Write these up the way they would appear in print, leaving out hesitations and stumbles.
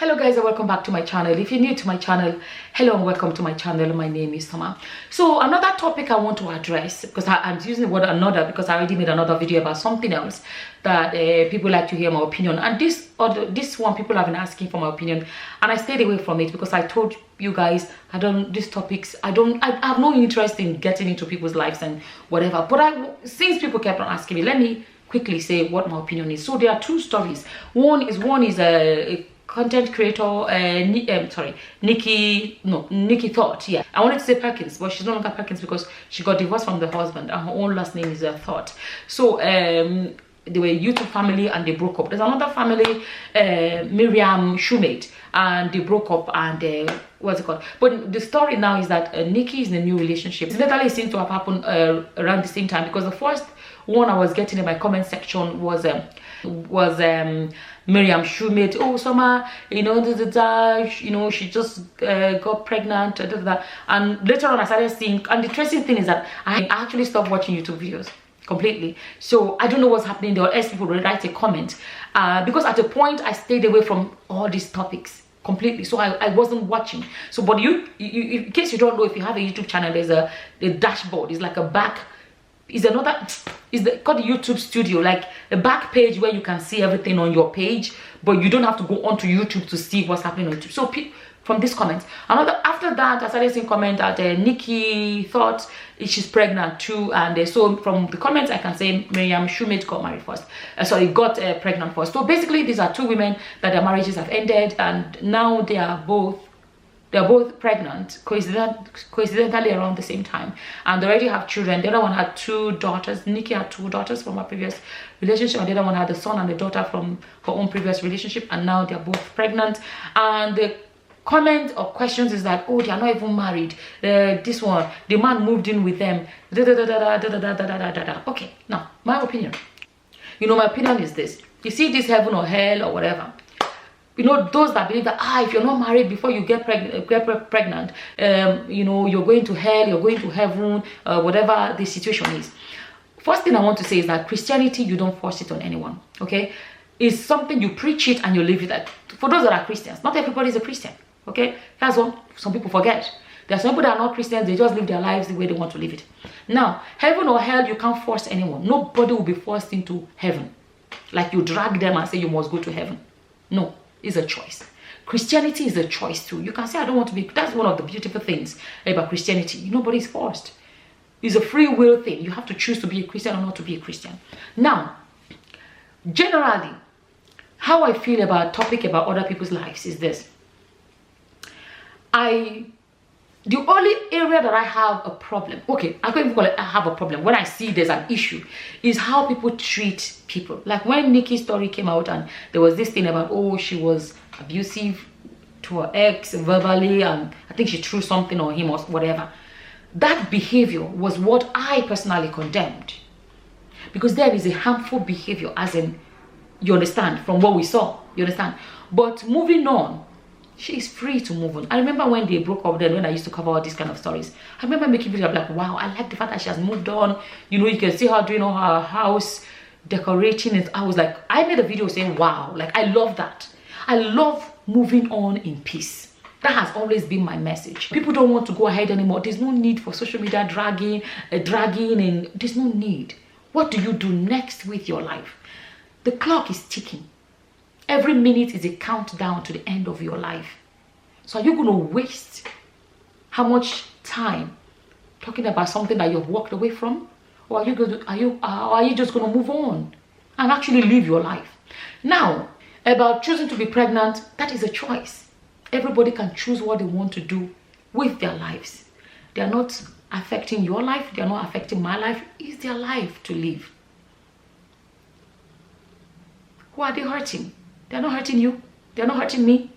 Hello guys, and welcome back to my channel. If you're new to my channel, hello and welcome to my channel. My name is Summer. So another topic I want to address, because I'm using the word another because I already made another video about something else that people like to hear my opinion, and this one people have been asking for my opinion, and I stayed away from it because I told you guys I have no interest in getting into people's lives and whatever. But since people kept on asking me, let me quickly say what my opinion is. So there are two stories. One is a content creator, Nikki Thought. Yeah, I wanted to say Perkins, but she's no longer Perkins because she got divorced from the husband, and her own last name is Thought. So they were a YouTube family and they broke up. There's another family, Maryam, shumate, and they broke up, and what's it called? But the story now is that Nikki is in a new relationship. It literally seems to have happened around the same time, because the first one I was getting in my comment section was Maryam shumate. Oh, Summer, she just got pregnant, and later on I started seeing, and the interesting thing is that I actually stopped watching YouTube videos completely. So I don't know what's happening there, or else people will write a comment, because at a point I stayed away from all these topics completely, so I wasn't watching. So but you in case you don't know, if you have a YouTube channel, there's a dashboard. It's like a back, is called the YouTube studio, like a back page where you can see everything on your page, but you don't have to go onto YouTube to see what's happening on YouTube. So from this comment, after that I started seeing comment that Nikki Thought she's pregnant too, and so from the comments I can say Maryam shumate got married first, got pregnant first. So basically these are two women that their marriages have ended, and now they're both pregnant coincidentally around the same time, and they already have children. The other one had 2 daughters. Nikki had 2 daughters from her previous relationship, and the other one had a son and a daughter from her own previous relationship, and now they're both pregnant. And the comment or questions is that, oh, they are not even married. This one, the man moved in with them. Okay, now my opinion. My opinion is this. You see this heaven or hell or whatever. Those that believe that if you're not married before you get pregnant, you're going to hell, you're going to heaven, whatever the situation is. First thing I want to say is that Christianity, you don't force it on anyone, okay? It's something you preach it and you live it. Like, for those that are Christians, not everybody is a Christian, okay? That's what some people forget. There are some people that are not Christians, they just live their lives the way they want to live it. Now, heaven or hell, you can't force anyone. Nobody will be forced into heaven. Like you drag them and say you must go to heaven. No. Is a choice. Christianity is a choice too. You can say I don't want to be. That's one of the beautiful things about Christianity. Nobody's forced. It's a free will thing. You have to choose to be a Christian or not to be a Christian. Now, generally, how I feel about topic about other people's lives is this. The only area that I have a problem, okay, I can't even call it I have a problem, when I see there's an issue, is how people treat people. Like when Nikki's story came out and there was this thing about, oh, she was abusive to her ex verbally, and I think she threw something on him or whatever. That behavior was what I personally condemned, because there is a harmful behavior, as in, you understand, from what we saw, you understand. But moving on, she is free to move on. I remember when they broke up, then when I used to cover all these kind of stories, I remember making videos like, wow, I like the fact that she has moved on. You can see her doing all her house decorating, and I was like, I made a video saying, wow, like I love that. I love moving on in peace. That has always been my message. People don't want to go ahead anymore. There's no need for social media dragging, and there's no need. What do you do next with your life? The clock is ticking. Every minute is a countdown to the end of your life. So are you going to waste how much time talking about something that you've walked away from? Or are you just going to move on and actually live your life? Now, about choosing to be pregnant, that is a choice. Everybody can choose what they want to do with their lives. They are not affecting your life. They are not affecting my life. It's their life to live. Who are they hurting? They're not hurting you. They're not hurting me.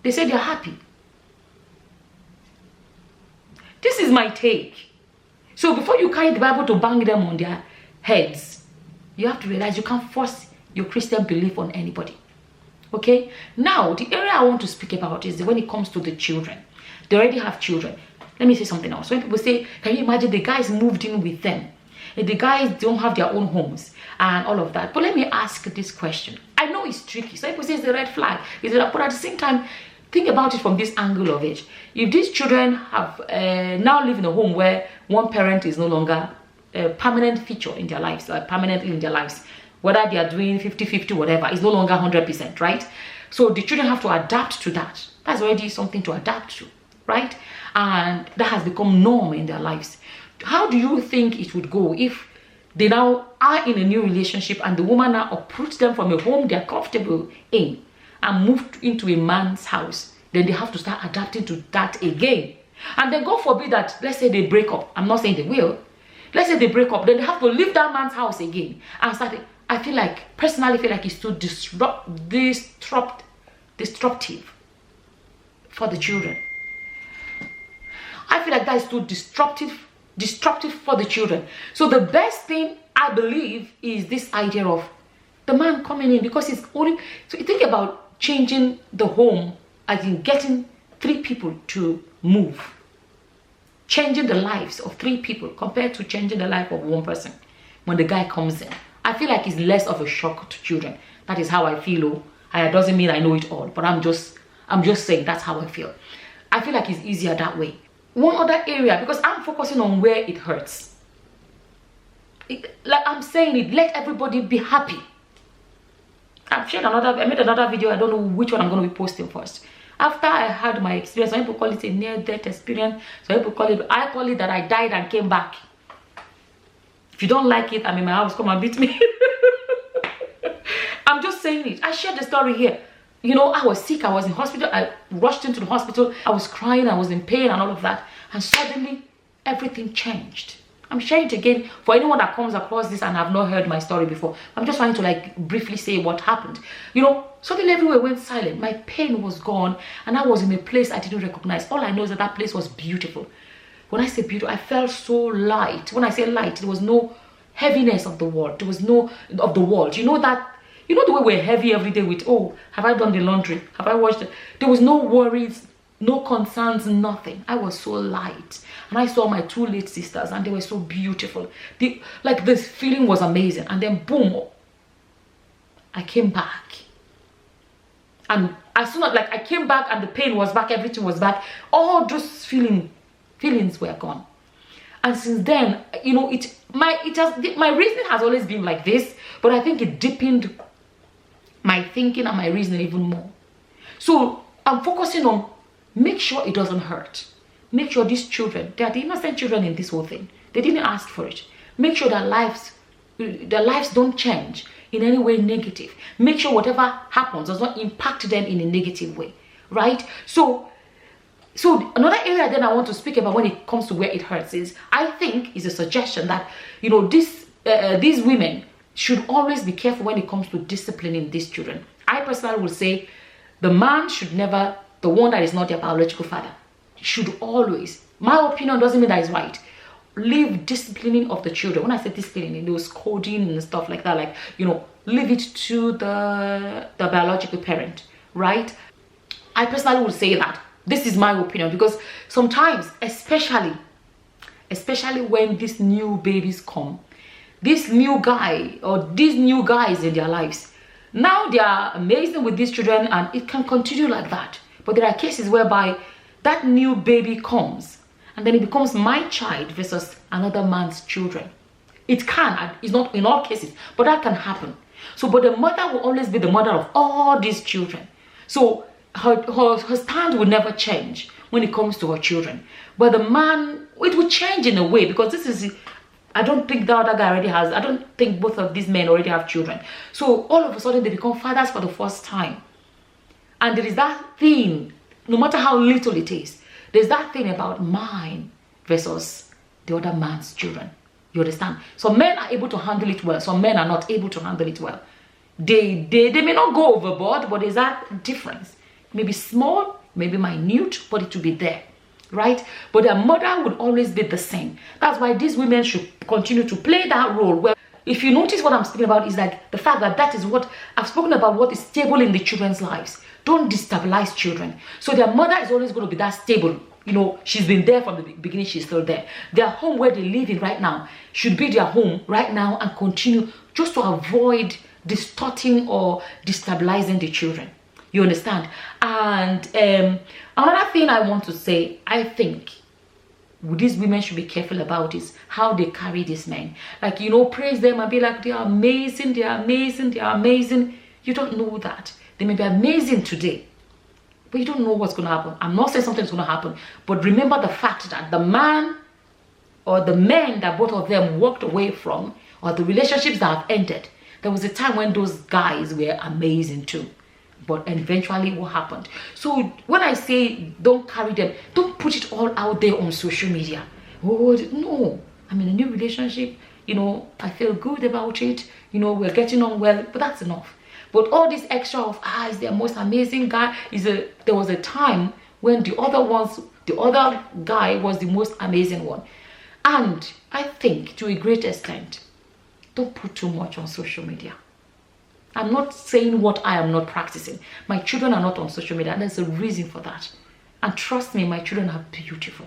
They say they're happy. This is my take. So before you carry the Bible to bang them on their heads, you have to realize you can't force your Christian belief on anybody. Okay? Now, the area I want to speak about is when it comes to the children. They already have children. Let me say something else. When people say, can you imagine the guys moved in with them? The guys don't have their own homes and all of that. But let me ask this question. I know know it's tricky. Some people say it's a red flag. But at the same time, think about it from this angle of it. If these children have now live in a home where one parent is no longer a permanent feature in their lives, like permanently in their lives, whether they are doing 50-50, whatever, it's no longer 100%, right? So the children have to adapt to that. That's already something to adapt to, right? And that has become norm in their lives. How do you think it would go if they now are in a new relationship and the woman now uproots them from a home they're comfortable in and moved into a man's house? Then they have to start adapting to that again. And then God forbid that, let's say they break up. I'm not saying they will. Let's say they break up, then they have to leave that man's house again and start. I feel like, personally feel like it's too disruptive for the children. I feel like that is too disruptive for the children. So the best thing I believe is this idea of the man coming in, because it's only, so you think about changing the home, as in getting 3 people to move, changing the lives of 3 people compared to changing the life of 1 person. When the guy comes in, I feel like it's less of a shock to children. That is how I feel. Oh, it doesn't mean I know it all, but I'm just saying that's how I feel. I feel like it's easier that way. One other area, because I'm focusing on where it hurts. Like I'm saying it, let everybody be happy. I made another video. I don't know which one I'm going to be posting first. After I had my experience, some people call it a near-death experience. Some people call it, I call it that I died and came back. If you don't like it, I'm in my house, come and beat me. I'm just saying it. I shared the story here. You know, I was sick, I was in hospital, I rushed into the hospital, I was crying, I was in pain and all of that. And suddenly, everything changed. I'm sharing it again for anyone that comes across this and have not heard my story before. I'm just trying to like briefly say what happened. You know, suddenly everywhere went silent. My pain was gone and I was in a place I didn't recognize. All I know is that that place was beautiful. When I say beautiful, I felt so light. When I say light, there was no heaviness of the world. There was no of the world. You know that, you know the way we're heavy every day with, oh, have I done the laundry? Have I washed it? There was no worries, no concerns, nothing. I was so light. And I saw my 2 late sisters and they were so beautiful. Like this feeling was amazing. And then boom, I came back. And as soon as I came back and the pain was back, everything was back, all those feelings were gone. And since then, you know, my reasoning has always been like this, but I think it deepened my thinking and my reasoning even more. So I'm focusing on make sure it doesn't hurt. Make sure these children, they are the innocent children in this whole thing. They didn't ask for it. Make sure their lives don't change in any way negative. Make sure whatever happens does not impact them in a negative way, right? So another area then I want to speak about when it comes to where it hurts is, I think, is a suggestion that, you know, these women should always be careful when it comes to disciplining these children. I personally would say the man should never, the one that is not their biological father, should always, my opinion doesn't mean that is right, leave disciplining of the children. When I say disciplining, those coding and stuff like that, like, you know, leave it to the biological parent, right? I personally would say that. This is my opinion, because sometimes, especially when these new babies come, this new guy or these new guys in their lives, now they are amazing with these children and it can continue like that. But there are cases whereby that new baby comes and then it becomes my child versus another man's children. It can, it's not in all cases, but that can happen. So, but the mother will always be the mother of all these children. So her stand will never change when it comes to her children. But the man, it will change in a way, because this is, I don't think the other guy already has, I don't think both of these men already have children. So all of a sudden they become fathers for the first time. And there is that thing, no matter how little it is, there's that thing about mine versus the other man's children. You understand? Some men are able to handle it well. Some men are not able to handle it well. They may not go overboard, but there's that difference. Maybe small, maybe minute, but it will be there, right? But their mother would always be the same. That's why these women should continue to play that role. Well, if you notice what I'm speaking about is like the fact that that is what I've spoken about, what is stable in the children's lives. Don't destabilize children. So their mother is always going to be that stable. You know, she's been there from the beginning, she's still there. Their home where they live in right now should be their home right now and continue, just to avoid distorting or destabilizing the children. You understand? And another thing I want to say, I think these women should be careful about is how they carry these men. Like, you know, praise them and be like, they are amazing, they are amazing, they are amazing. You don't know that. They may be amazing today, but you don't know what's going to happen. I'm not saying something's going to happen, but remember the fact that the man or the men that both of them walked away from, or the relationships that have ended, there was a time when those guys were amazing too. But eventually what happened? So when I say don't carry them, don't put it all out there on social media. Oh no, I'm in a new relationship, you know, I feel good about it, you know, we're getting on well, but that's enough. But all this extra of is the most amazing guy, there was a time when the other guy was the most amazing one. And I think to a great extent, don't put too much on social media. I'm not saying what I am not practicing. My children are not on social media, and there's a reason for that. And trust me, my children are beautiful.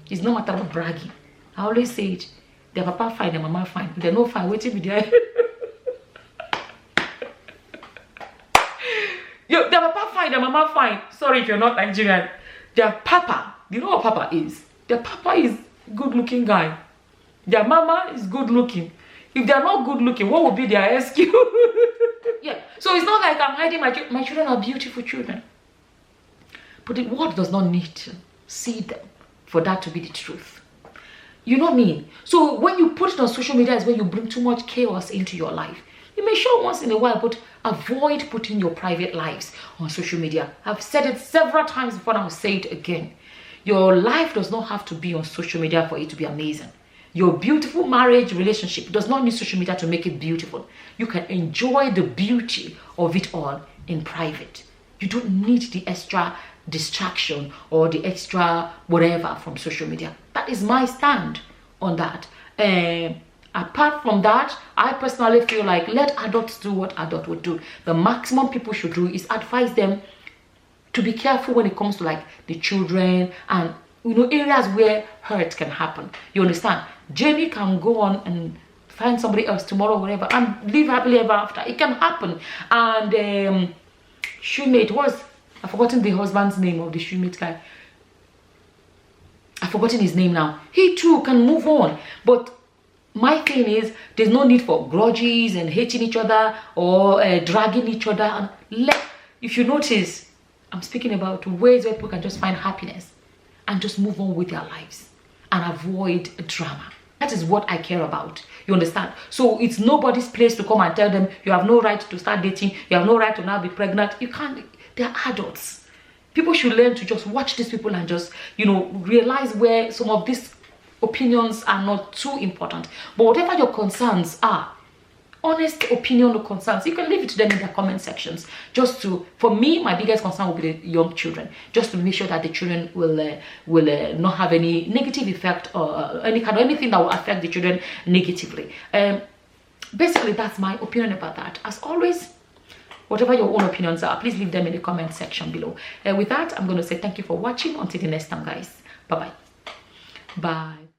It's no matter about bragging. I always say it. Their papa fine, their mama fine. They're no fine. Waiting with their Yo, their papa fine, their mama fine. Sorry if you're not Nigerian. Their papa, you know what papa is? Their papa is good-looking guy. Their mama is good-looking. If they're not good-looking, what would be their excuse? Yeah, so it's not like I'm hiding my children are beautiful children. But the world does not need to see them for that to be the truth. You know what I mean? So when you put it on social media is when you bring too much chaos into your life. You may show once in a while, but avoid putting your private lives on social media. I've said it several times before and I'll say it again. Your life does not have to be on social media for it to be amazing. Your beautiful marriage relationship does not need social media to make it beautiful. You can enjoy the beauty of it all in private. You don't need the extra distraction or the extra whatever from social media. That is my stand on that. Apart from that, I personally feel like let adults do what adults would do. The maximum people should do is advise them to be careful when it comes to like the children and, you know, areas where hurt can happen. You understand? Jamie can go on and find somebody else tomorrow, whatever, and live happily ever after. It can happen. And shumate I've forgotten the husband's name of the shumate guy. I've forgotten his name now. He too can move on. But my thing is, there's no need for grudges and hating each other or dragging each other. And if you notice, I'm speaking about ways where people can just find happiness and just move on with their lives and avoid drama. That is what I care about. You understand? So it's nobody's place to come and tell them you have no right to start dating, you have no right to now be pregnant. You can't. They're adults. People should learn to just watch these people and just, you know, realize where some of these opinions are not too important. But whatever your concerns are, honest opinion or concerns, you can leave it to them in their comment sections. Just to, for me, my biggest concern will be the young children. Just to make sure that the children will not have any negative effect or anything that will affect the children negatively. Basically, that's my opinion about that. As always, whatever your own opinions are, please leave them in the comment section below. With that, I'm going to say thank you for watching. Until the next time, guys. Bye-bye. Bye.